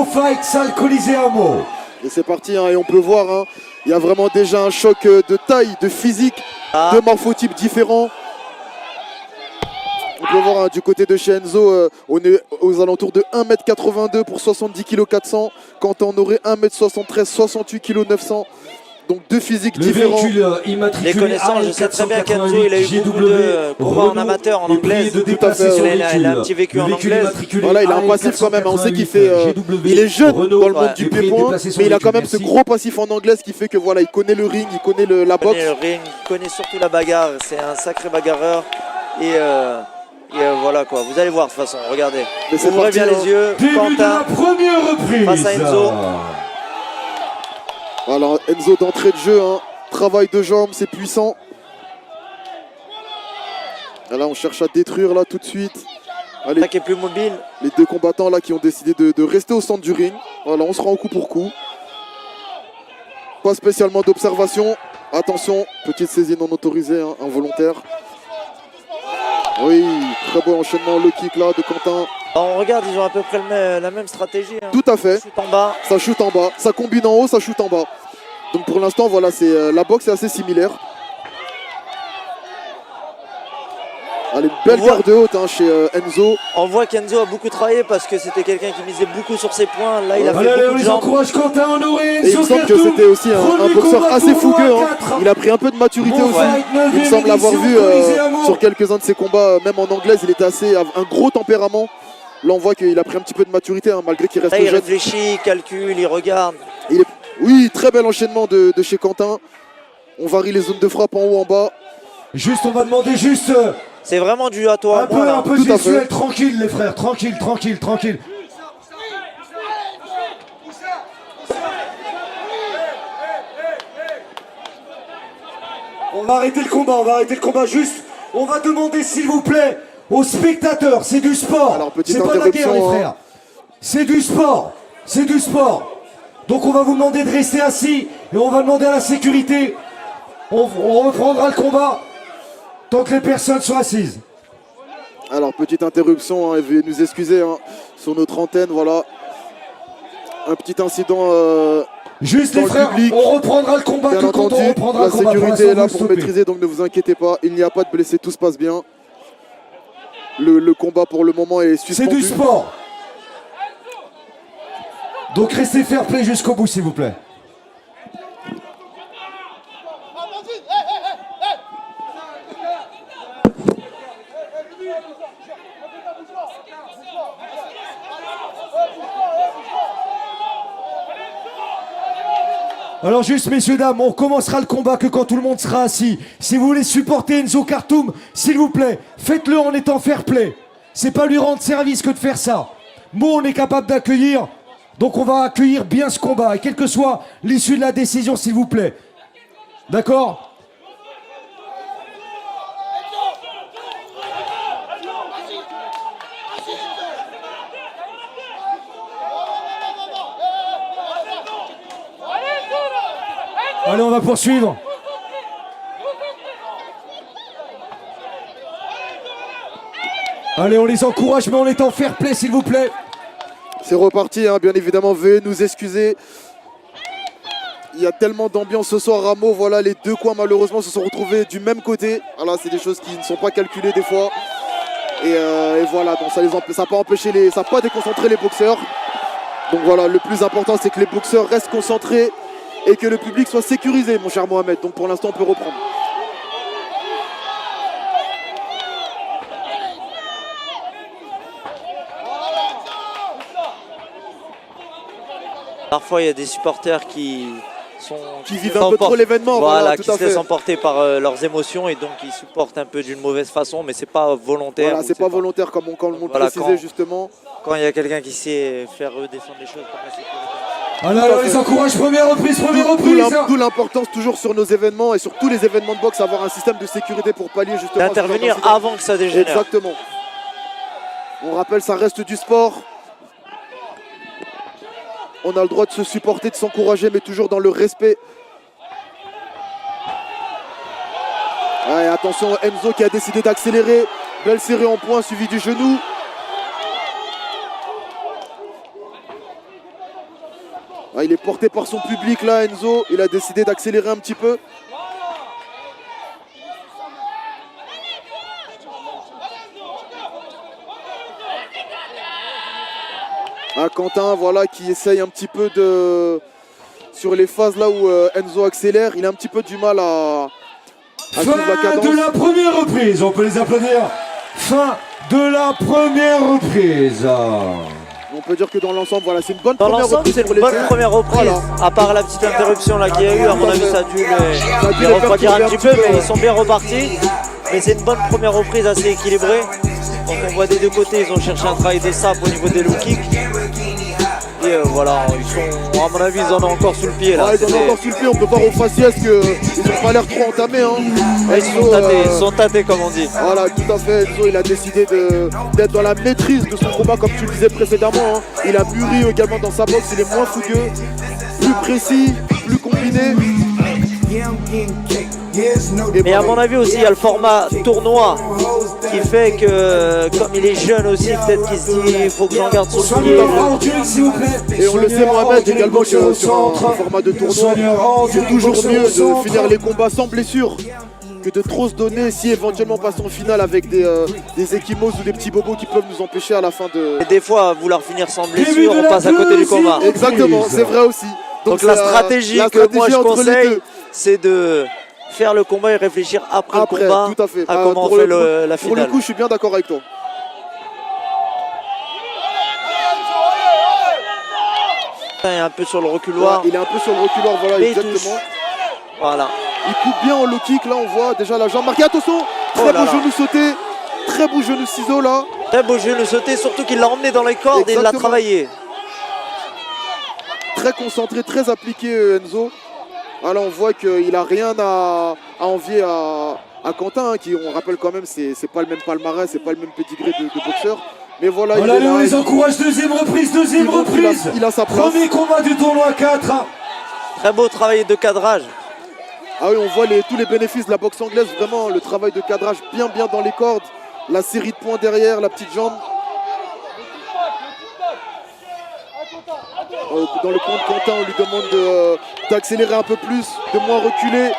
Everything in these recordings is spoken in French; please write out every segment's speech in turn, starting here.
Fight, salle Colisée Amo. Et c'est parti, hein, et on peut voir, hein, il y a vraiment déjà un choc de taille, de physique, de morphotypes différents. On peut voir, hein, du côté de chez Enzo, on est aux alentours de 1m82 pour 70 kg 400. Quand on aurait 1m73, 68 kg 900. Donc deux physiques différents. Les connaissants, je sais très bien qu'Enzo il a eu beaucoup de combats en amateur, en anglaise. Tout à fait. Il a un petit vécu en anglaise. Voilà, il a un passif quand même. On sait qu'il fait. Il est jeune dans le monde du pied-point, mais il a quand même ce gros passif en anglaise qui fait que voilà, il connaît le ring, il connaît la boxe. Il connaît surtout la bagarre. C'est un sacré bagarreur. Et voilà quoi. Vous allez voir de toute façon. Regardez. Ouvrez bien les yeux. Début de la première reprise. Face à Enzo. Voilà, Enzo d'entrée de jeu, hein. Travail de jambes, c'est puissant. Et là, on cherche à détruire là tout de suite. Allez, qui est plus mobile. Les deux combattants là qui ont décidé de rester au centre du ring. Voilà, on se rend au coup pour coup. Pas spécialement d'observation. Attention, petite saisie non autorisée, hein, involontaire. Oui, très beau enchaînement, le kick là de Quentin. On regarde, ils ont à peu près la même stratégie. Hein. Tout à fait. Ça shoot en bas. Ça shoot en bas. Ça combine en haut, ça shoot en bas. Donc pour l'instant, voilà, la boxe est assez similaire. Allez, belle garde haute, hein, chez Enzo. On voit qu'Enzo a beaucoup travaillé parce que c'était quelqu'un qui misait beaucoup sur ses points. Là, il a fait Allez, beaucoup de jambes. encourage Quentin Honoré. Et il me semble que c'était aussi un boxeur assez fougueux. Hein. Il a pris un peu de maturité aussi. Il me semble l'avoir vu sur quelques-uns de ses combats, même en anglaise, il était un gros tempérament. Là, on voit qu'il a pris un petit peu de maturité, hein, malgré qu'il reste là, jeune. Il réfléchit, il calcule, il regarde. Oui, très bel enchaînement de chez Quentin. On varie les zones de frappe en haut, en bas. Juste, on va demander juste... C'est vraiment du à toi. Un peu visuel, tranquille les frères, tranquille. On va arrêter le combat, juste. On va demander s'il vous plaît aux spectateurs, c'est du sport. C'est pas de la guerre les frères. C'est du sport. Donc on va vous demander de rester assis et on va demander à la sécurité. On reprendra le combat tant que les personnes sont assises. Alors, petite interruption, hein, veuillez nous excuser, hein, sur notre antenne, voilà. Un petit incident juste les frères, public. on reprendra le combat bien quand entendu, on reprendra le combat. La sécurité est là pour maîtriser, donc ne vous inquiétez pas, il n'y a pas de blessés, tout se passe bien. Le combat pour le moment est suspendu. C'est du sport. Donc restez fair play jusqu'au bout s'il vous plaît. Alors juste messieurs dames, on commencera le combat que quand tout le monde sera assis. Si vous voulez supporter Enzo Khartoum, s'il vous plaît, faites-le en étant fair play. C'est pas lui rendre service que de faire ça. Moi on est capable d'accueillir, donc on va accueillir bien ce combat, et quelle que soit l'issue de la décision s'il vous plaît. D'accord ? Allez, on va poursuivre. Allez, on les encourage, mais on est en fair play, s'il vous plaît. C'est reparti, hein, bien évidemment, veuillez nous excuser. Il y a tellement d'ambiance ce soir, Rameau. Voilà, les deux coins, malheureusement, se sont retrouvés du même côté. Voilà, c'est des choses qui ne sont pas calculées des fois. Et voilà, donc ça n'a pas empêché ça n'a pas déconcentré les boxeurs. Donc voilà, le plus important, c'est que les boxeurs restent concentrés et que le public soit sécurisé, mon cher Mohamed. Donc pour l'instant, on peut reprendre. Parfois, il y a des supporters qui vivent un peu trop l'événement. Voilà, qui se laissent emporter par leurs émotions et donc ils supportent un peu d'une mauvaise façon, mais c'est pas volontaire. Voilà, c'est pas volontaire comme on le précisait justement. Quand il y a quelqu'un qui sait faire redescendre les choses comme la sécurité. Alors, on les encourage, première reprise. D'où l'importance toujours sur nos événements et sur tous les événements de boxe, avoir un système de sécurité pour pallier justement. D'intervenir avant que ça dégénère. Exactement. On rappelle, ça reste du sport. On a le droit de se supporter, de s'encourager, mais toujours dans le respect. Ouais, attention, Enzo qui a décidé d'accélérer. Belle série en points, suivi du genou. Ah, il est porté par son public là, Enzo. Il a décidé d'accélérer un petit peu. Ah, Quentin, voilà, qui essaye un petit peu de... Sur les phases là où Enzo accélère, il a un petit peu du mal à suivre la Fin cadence. de la première reprise, on peut les applaudir. Fin de la première reprise. On peut dire que dans l'ensemble, voilà, c'est une bonne Dans première l'ensemble, reprise c'est pour une les bonne Terres. première reprise. Voilà. À part la petite interruption là qu'il y a eu, à mon avis, ça a dû les refroidir un petit peu, mais ils sont bien repartis. Mais c'est une bonne première reprise assez équilibrée. Donc on voit des deux côtés, ils ont cherché un travail de sape au niveau des low kicks. Et voilà, ils sont, à mon avis, ils en ont encore sous le pied là. Ah, ils en ont encore sous le pied, on peut voir au faciès qu'ils n'ont pas l'air trop entamés. Hein. Ouais, ils sont tâtés comme on dit. Voilà, tout à fait. Enzo, il a décidé d'être dans la maîtrise de son combat, comme tu le disais précédemment. Hein. Il a mûri également dans sa boxe, il est moins fougueux, plus précis, plus combiné. Mais à mon avis aussi, il y a le format tournoi qui fait que, comme il est jeune aussi, peut-être qu'il se dit il faut que j'en garde sur le pied. Et on le sait, Mohamed, également que sur un format de tournoi, c'est toujours mieux de finir les combats sans blessure que de trop se donner si éventuellement on passe en finale avec des échymoses ou des petits bobos qui peuvent nous empêcher à la fin de... Et des fois, vouloir finir sans blessure, on passe à côté du combat. Exactement, c'est vrai aussi. Donc la stratégie que moi je conseille, c'est de faire le combat et réfléchir après le combat tout à fait. comment on fait la finale. Pour le coup, je suis bien d'accord avec toi. Il est un peu sur le reculoir. Il est un peu sur le reculoir, voilà, Mais exactement. Voilà. Il coupe bien en low kick, là on voit déjà la jambe marquée. Attention, très beau genou sauté, très beau genou ciseau là. Très beau genou sauté, surtout qu'il l'a emmené dans les cordes. Exactement. Et il l'a travaillé. Très concentré, très appliqué Enzo. Alors on voit qu'il n'a rien à envier à Quentin, hein, qui on rappelle quand même, c'est pas le même palmarès, c'est pas le même pédigré de boxeur. Mais voilà, il les encourage, deuxième reprise. Il a sa place. Premier combat du tournoi 4. Très beau travail de cadrage. Ah oui, on voit tous les bénéfices de la boxe anglaise, vraiment le travail de cadrage bien dans les cordes, la série de points derrière, la petite jambe. Dans le compte Quentin, on lui demande d'accélérer un peu plus, de moins reculer.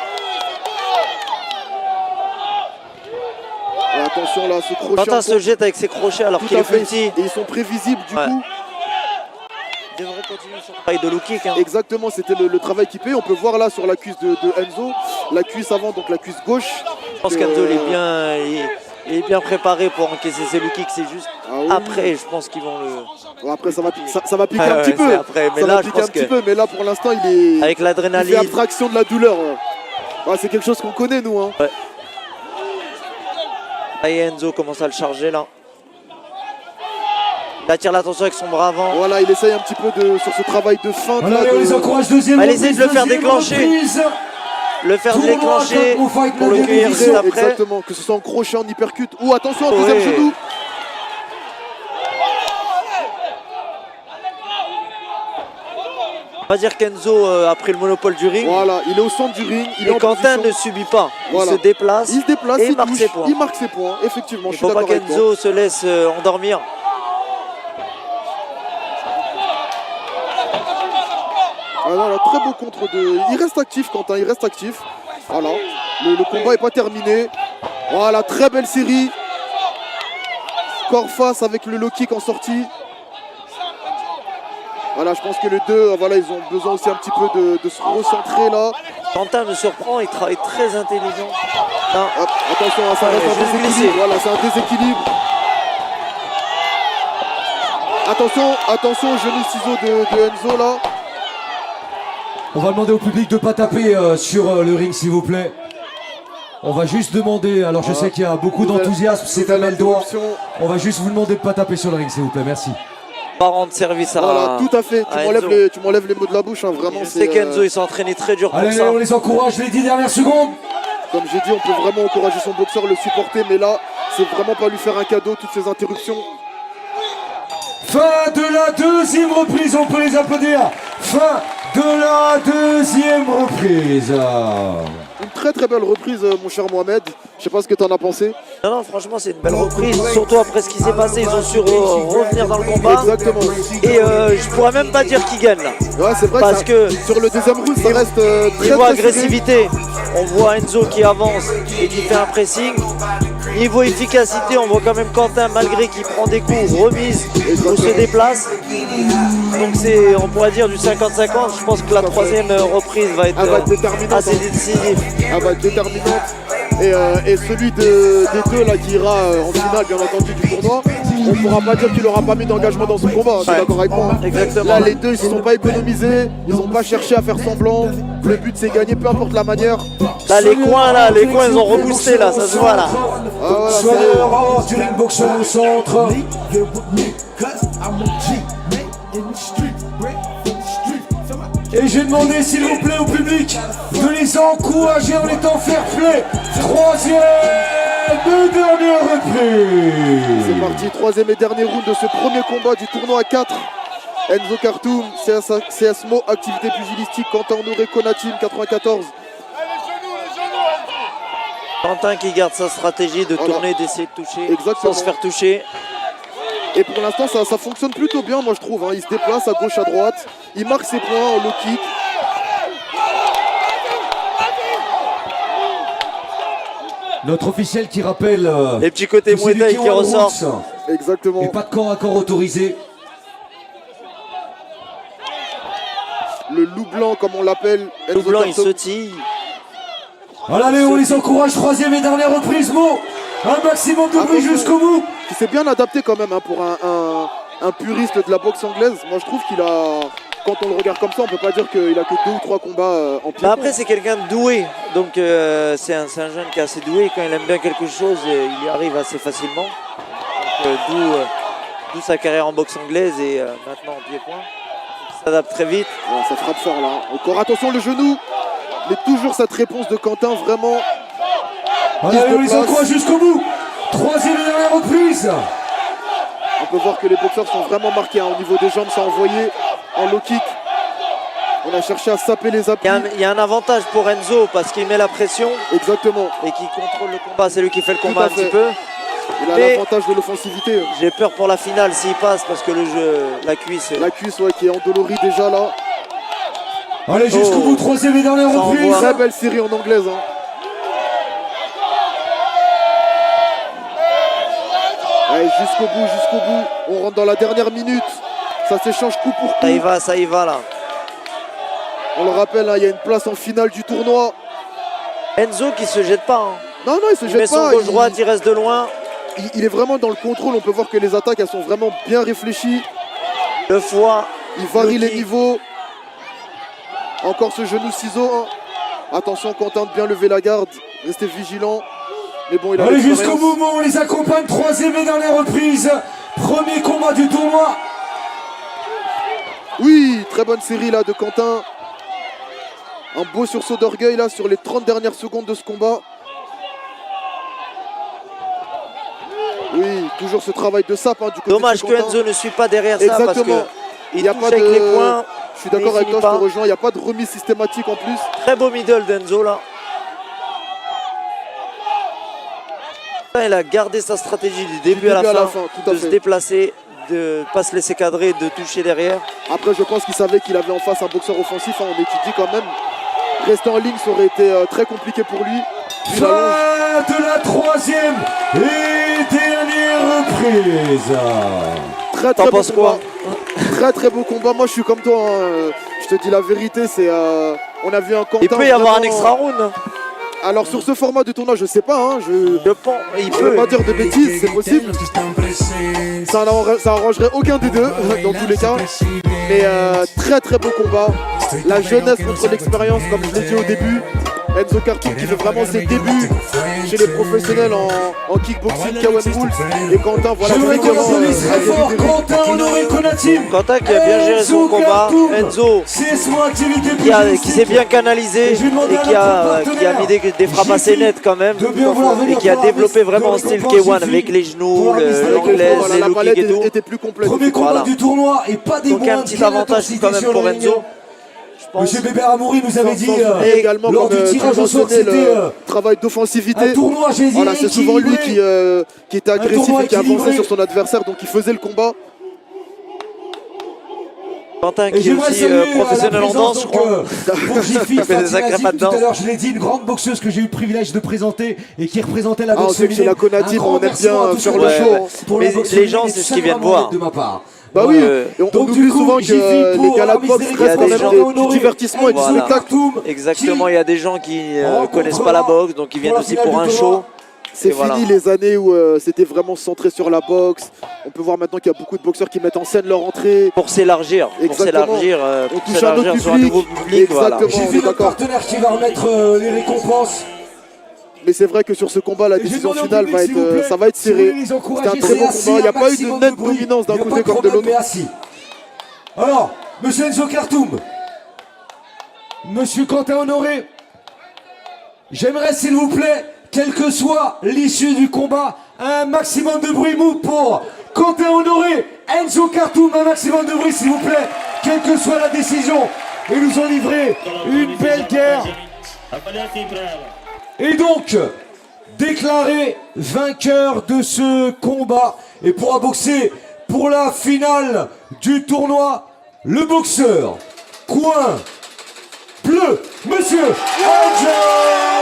Et attention là, ce crochet. Quentin se jette avec ses crochets alors qu'il est petit. Et ils sont prévisibles du coup. Il devrait continuer son travail de low kick. Hein. Exactement, c'était le travail qui paye. On peut voir là sur la cuisse de Enzo, la cuisse avant, donc la cuisse gauche. Je pense qu'Enzo il est bien préparé pour encaisser ses low kicks. C'est juste après, je pense qu'ils vont le... Bon, après, ça va piquer un petit peu. Après. Mais là, je pense que... Mais là, pour l'instant, il est... Avec l'adrénaline. Il fait abstraction de la douleur. C'est quelque chose qu'on connaît, nous. Hein. Ouais. Et Enzo commence à le charger, là. Il attire l'attention avec son bras avant. Voilà, il essaye un petit peu sur ce travail de feinte. Voilà, on les encourage, deuxième reprise. Essaye de le faire déclencher. Le faire déclencher pour le cueillir juste après. Exactement, que ce soit en crochet, en uppercut. Ou attention, deuxième genou. On va dire qu'Enzo a pris le monopole du ring. Voilà, il est au centre du ring. Et Quentin ne subit pas. Voilà. Il se déplace. Il se déplace, et il marque ses points. Il marque ses points, effectivement. Il ne faut pas qu'Enzo se laisse endormir. Voilà, très beau contre de... Il reste actif, Quentin, il reste actif. Voilà, le combat n'est pas terminé. Voilà, très belle série. Corps face avec le low kick en sortie. Voilà, je pense que les deux, voilà, ils ont besoin aussi un petit peu de se recentrer là. Quentin me surprend, il travaille très intelligent. Hop, attention, ça reste un déséquilibre. Voilà, c'est un déséquilibre. Attention, genou ciseau de Enzo là. On va demander au public de ne pas taper sur le ring, s'il vous plaît. On va juste demander, alors je sais qu'il y a beaucoup d'enthousiasme, c'est un le doigt. On va juste vous demander de ne pas taper sur le ring, s'il vous plaît, merci. Pas rendre service à... Voilà, tout à fait, tu m'enlèves les mots de la bouche, hein, vraiment. Je sais qu'Enzo, il s'est entraîné très dur pour ça. Allez, on les encourage les 10 dernières secondes. Comme j'ai dit, on peut vraiment encourager son boxeur, le supporter, mais là, c'est vraiment pas lui faire un cadeau, toutes ces interruptions. Fin de la deuxième reprise, on peut les applaudir. Fin de la deuxième reprise. Une très très belle reprise, mon cher Mohamed. Je sais pas ce que tu en as pensé. Non, non, franchement, c'est une belle reprise. Surtout après ce qui s'est passé, ils ont su revenir dans le combat. Exactement. Et je pourrais même pas dire qu'ils gagnent là. Ouais, c'est vrai Parce que sur le deuxième round, ça reste très niveau très serré. agressivité, on voit Enzo qui avance et qui fait un pressing. Niveau efficacité, on voit quand même Quentin, malgré qu'il prend des coups, remise, se déplace. Donc on pourrait dire du 50-50. Je pense que la troisième reprise va être déterminante, assez hein. décisive. Elle va être déterminante. Et celui des deux là, qui ira en finale, bien entendu, du tournoi, on ne pourra pas dire qu'il n'aura pas mis d'engagement dans son combat. Tu es d'accord avec moi? Exactement. Là, les deux, ils ne se sont pas économisés. Ils n'ont pas cherché à faire semblant. Le but, c'est gagner, peu importe la manière. Là, les coins, ils ont reboosté, là, ça se voit, là. Ah, voilà, Soyez hors du ring, boxeur au centre. Et j'ai demandé s'il vous plaît au public de les encourager en étant fair-play. Troisième et dernière reprise. C'est parti, troisième et dernier round de ce premier combat du tournoi 4. Enzo Kartoum, CSMO, activité pugilistique, Quentin Honoré, Konatim, 94. Quentin qui garde sa stratégie de tourner, d'essayer de toucher, Exactement. sans se faire toucher. Et pour l'instant, ça fonctionne plutôt bien, moi je trouve. Hein. Il se déplace à gauche, à droite. Il marque ses points en low kick. Notre officiel qui rappelle Les petits côtés que c'est du Muay Thai qui K1 ressortent. Roots Exactement. et pas de corps à corps autorisé. Le loup blanc, comme on l'appelle. Tout Enzo blanc, il Kartoum. sautille. Voilà, allez, on les encourage. Troisième et dernière reprise, Mo. Un maximum de bruit Attention. jusqu'au bout. Qui s'est bien adapté quand même hein, pour un puriste de la boxe anglaise. Moi je trouve qu'il a, quand on le regarde comme ça, on peut pas dire qu'il a que 2 ou 3 combats en pied. Mais après, c'est quelqu'un de doué. Donc, c'est un jeune qui est assez doué. Quand il aime bien quelque chose, il y arrive assez facilement. Donc, d'où sa carrière en boxe anglaise et maintenant en pied-point. Il s'adapte très vite. Ouais, ça frappe fort là. Encore attention le genou. Mais toujours cette réponse de Quentin, vraiment. Allez, on les encourage jusqu'au bout. Troisième et dernière reprise. On peut voir que les boxeurs sont vraiment marqués hein. Au niveau des jambes, ça a envoyé en low kick. On a cherché à saper les appuis. Il y a un avantage pour Enzo parce qu'il met la pression Exactement. et qu'il contrôle le combat. C'est lui qui fait le combat à un petit fait. peu. Il a Mais- l'avantage de l'offensivité. J'ai peur pour la finale s'il passe parce que le jeu, la cuisse. La cuisse ouais, qui est endolorie déjà là. Allez, jusqu'au bout. Troisième et dernière Ça reprise. envoie. Très belle série en anglaise. Hein. Allez, jusqu'au bout. On rentre dans la dernière minute. Ça s'échange coup pour coup. Ça y va là. On le rappelle, hein, il y a une place en finale du tournoi. Enzo qui se jette pas. Hein. Non, il se Il met jette son pas. gauche-droite, il reste de loin. Il est vraiment dans le contrôle. On peut voir que les attaques, elles sont vraiment bien réfléchies. Le foie. Il varie Le les kick. niveaux. Encore ce genou ciseau. Hein. Attention, Quentin, de bien lever la garde. Restez vigilant. Mais bon, il a Allez, l'expérience. jusqu'au bout, Mo. On les accompagne. Troisième et dernière reprise. Premier combat du tournoi. Oui, très bonne série là de Quentin. Un beau sursaut d'orgueil là sur les 30 dernières secondes de ce combat. Oui, toujours ce travail de sape hein, du côté Dommage de que Quentin. Enzo ne suit pas derrière ça parce Exactement. qu'il Il y a touche pas avec de- les poings. Je suis d'accord mais avec il toi, finit je te pas. rejoins. Il n'y a pas de remise systématique en plus. Très beau middle d'Enzo là. Il a gardé sa stratégie du début à la fin, tout à de se fait. déplacer, de ne pas se laisser cadrer, de toucher derrière. Après, je pense qu'il savait qu'il avait en face un boxeur offensif. Hein, on étudie quand même. Rester en ligne, ça aurait été très compliqué pour lui. Puis la longe. Fin de la troisième et dernière reprise. Très T'en très beau penses combat. quoi? Très beau combat. Moi, je suis comme toi. Hein. Je te dis la vérité, c'est. On a vu un Quentin. Il peut y avoir un vraiment- extra round. Hein. Alors sur ce format de tournoi, je sais pas. Hein, Je pense, il je ne peut. veux pas dire de bêtises, c'est possible. Ça arrangerait aucun des deux dans tous les cas. Mais très beau combat. La jeunesse contre l'expérience, comme je l'ai dit au début. Enzo Kartoum qui fait vraiment ses débuts chez les professionnels en kickboxing, K1 Rules. Et Quentin, voilà, J'aimerais qu'on vraiment, applaudisse très fort Quentin Honoré Konatim. Quentin qui a bien géré son Enzo combat. Kartoum. Enzo CSMO activité qui s'est bien canalisé Et je vais demander et à qui a notre mis des frappes assez JP nettes quand même. de bien vouloir venir Et qui a pour la développé mise vraiment de un style récompense K1 avec JP. les genoux, Pour la mise de l'anglaise, récompense. les la low palette kicks et tout. était plus complète. Premier combat Voilà. du tournoi et pas des Donc un moindres. petit Quelle avantage intensité quand même sur pour le ring. Enzo. Je pense. Monsieur Bébert Amouri nous avait dit également lors comme du tirage au sort, mentionné, c'était le travail d'offensivité. un tournoi, j'ai dit, Voilà, c'est souvent lui équilibré. qui était agressif tournoi et qui avançait équilibré. sur son adversaire, donc il faisait le combat. Quentin Et qui est j'aimerais aussi saluer professionnel en danse, je crois. Pour Jiffy, Il fait des sacrés Fatima pas de Zip, tout à danse. l'heure, je l'ai dit, une grande boxeuse que j'ai eu le privilège de présenter et qui représentait la Ah, on boxe sait que chez féminine. la Conadib, Un grand on aime remerciement bien à tous faire les le gens show. pour Mais la boxe les gens, féminine, c'est ce ça qu'ils viennent vraiment voir. de ma part. Bah Voilà. oui, et on Donc, oublie du coup, souvent que Jiffy les pour galas de Aramis boxe Derrick, restent quand des même gens- du divertissement et du Voilà. spectacle. Exactement, il y a des gens qui ne rencontrera connaissent pas la boxe, donc ils viennent pour la aussi finale pour du un tournoi. show. C'est Et voilà. fini les années où c'était vraiment centré sur la boxe. On peut voir maintenant qu'il y a beaucoup de boxeurs qui mettent en scène leur entrée. Pour s'élargir, Exactement. On touche un autre sur un nouveau public. Voilà. Exactement, J'ai on vu est notre d'accord. partenaire qui va remettre les récompenses. Mais c'est vrai que sur ce combat, la Et j'ai décision demandé au finale public, va s'il vous plaît, être, ça va être si vous serré. voulez les encourager, C'était un très c'est bon assis, combat. Il n'y a pas eu de maximum nette bruit. dominance d'un Il y a côté pas de comme de problème, l'autre. mais assis. Alors, monsieur Enzo Kartoum, monsieur Quentin Honoré, j'aimerais s'il vous plaît, quelle que soit l'issue du combat, un maximum de bruit mou pour Quentin Honoré, Enzo Kartoum, un maximum de bruit s'il vous plaît, quelle que soit la décision. Ils nous ont livré une belle guerre. Et donc, déclaré vainqueur de ce combat et pourra boxer pour la finale du tournoi, le boxeur coin bleu, monsieur Angel.